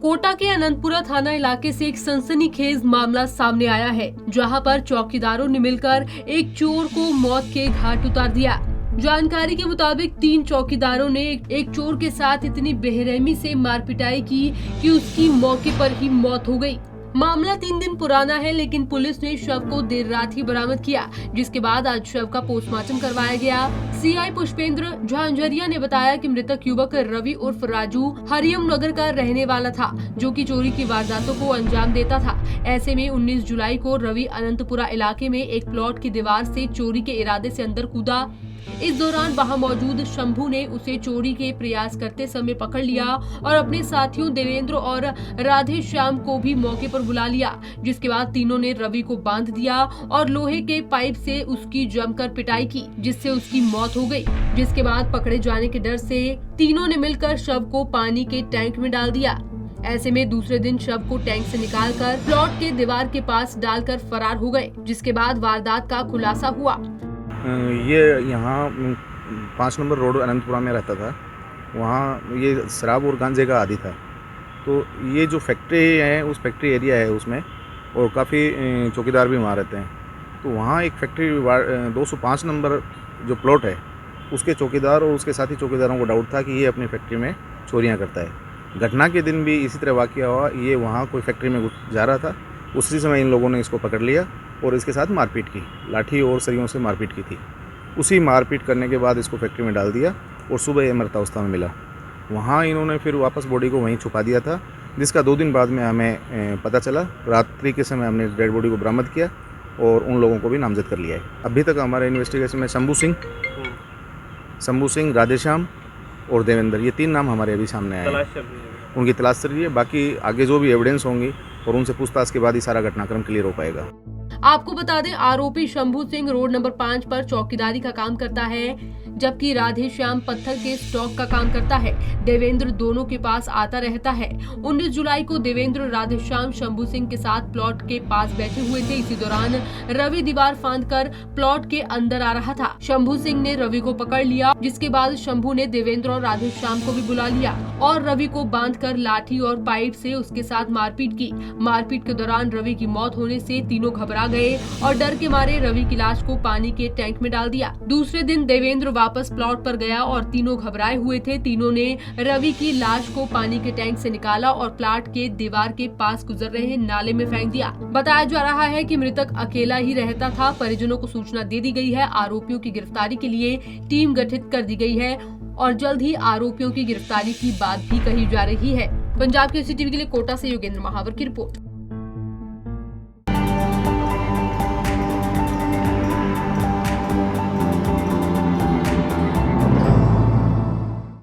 कोटा के अनंतपुरा थाना इलाके से एक सनसनीखेज मामला सामने आया है, जहां पर चौकीदारों ने मिलकर एक चोर को मौत के घाट उतार दिया। जानकारी के मुताबिक 3 चौकीदारों ने एक चोर के साथ इतनी बेरहमी से मारपिटाई की कि उसकी मौके पर ही मौत हो गई। मामला 3 दिन पुराना है, लेकिन पुलिस ने शव को देर रात ही बरामद किया, जिसके बाद आज शव का पोस्टमार्टम करवाया गया। सीआई पुष्पेंद्र झांझरिया ने बताया कि मृतक युवक रवि उर्फ राजू हरियम नगर का रहने वाला था, जो कि चोरी की वारदातों को अंजाम देता था। ऐसे में 19 जुलाई को रवि अनंतपुरा इलाके में एक प्लॉट की दीवार से चोरी के इरादे से अंदर कूदा। इस दौरान वहां मौजूद शंभू ने उसे चोरी के प्रयास करते समय पकड़ लिया और अपने साथियों देवेंद्र और राधे श्याम को भी मौके पर बुला लिया, जिसके बाद तीनों ने रवि को बांध दिया और लोहे के पाइप से उसकी जमकर पिटाई की, जिससे उसकी मौत हो गई। जिसके बाद पकड़े जाने के डर से तीनों ने मिलकर शव को पानी के टैंक में डाल दिया। ऐसे में दूसरे दिन शव को टैंक से निकालकर प्लॉट के दीवार के पास डालकर फरार हो गए, जिसके बाद वारदात का खुलासा हुआ। ये यहाँ 5 नंबर रोड अनंतपुरा में रहता था। वहाँ ये शराब और गांजे का आदी था। तो ये जो फैक्ट्री है, उस फैक्ट्री एरिया है उसमें, और काफ़ी चौकीदार भी वहाँ रहते हैं। तो वहाँ एक फैक्ट्री 205 नंबर जो प्लॉट है, उसके चौकीदार और उसके साथी चौकीदारों को डाउट था कि ये अपनी फैक्ट्री में चोरियाँ करता है। घटना के दिन भी इसी तरह वाक़या हुआ। ये वहाँ कोई फैक्ट्री में जा रहा था, उसी समय इन लोगों ने इसको पकड़ लिया और इसके साथ मारपीट की, लाठी और सरियों से मारपीट की थी। उसी मारपीट करने के बाद इसको फैक्ट्री में डाल दिया और सुबह ये मरता अवस्था में मिला। वहाँ इन्होंने फिर वापस बॉडी को वहीं छुपा दिया था, जिसका 2 दिन बाद में हमें पता चला। रात्रि के समय हमने डेड बॉडी को बरामद किया और उन लोगों को भी नामजद कर लिया है। अभी तक हमारे इन्वेस्टिगेशन में शंभू सिंह, राधेश्याम और देवेंद्र, ये 3 नाम हमारे अभी सामने आए हैं। उनकी तलाश चल रही है। बाकी आगे जो भी एविडेंस होंगी और उनसे पूछताछ के बाद ही सारा घटनाक्रम क्लियर हो पाएगा। आपको बता दें, आरोपी शंभू सिंह रोड नंबर 5 पर चौकीदारी का काम करता है, जबकि राधे श्याम पत्थर के स्टॉक का काम करता है। देवेंद्र दोनों के पास आता रहता है। 19 जुलाई को देवेंद्र राधे श्याम शंभू सिंह के साथ प्लॉट के पास बैठे हुए थे। इसी दौरान रवि दीवार फांदकर प्लॉट के अंदर आ रहा था। शंभू सिंह ने रवि को पकड़ लिया, जिसके बाद शंभू ने देवेंद्र और राधे श्याम को भी बुला लिया और रवि को बांधकर लाठी और पाइप से उसके साथ मारपीट की। मारपीट के दौरान रवि की मौत होने से तीनों घबरा गए और डर के मारे रवि की लाश को पानी के टैंक में डाल दिया। दूसरे दिन देवेंद्र वापस प्लॉट पर गया और तीनों घबराए हुए थे। तीनों ने रवि की लाश को पानी के टैंक से निकाला और प्लॉट के दीवार के पास गुजर रहे नाले में फेंक दिया। बताया जा रहा है कि मृतक अकेला ही रहता था। परिजनों को सूचना दे दी गई है। आरोपियों की गिरफ्तारी के लिए टीम गठित कर दी गई है और जल्द ही आरोपियों की गिरफ्तारी की बात भी कही जा रही है। पंजाब के टीवी के लिए कोटा से योगेंद्र महावर की रिपोर्ट।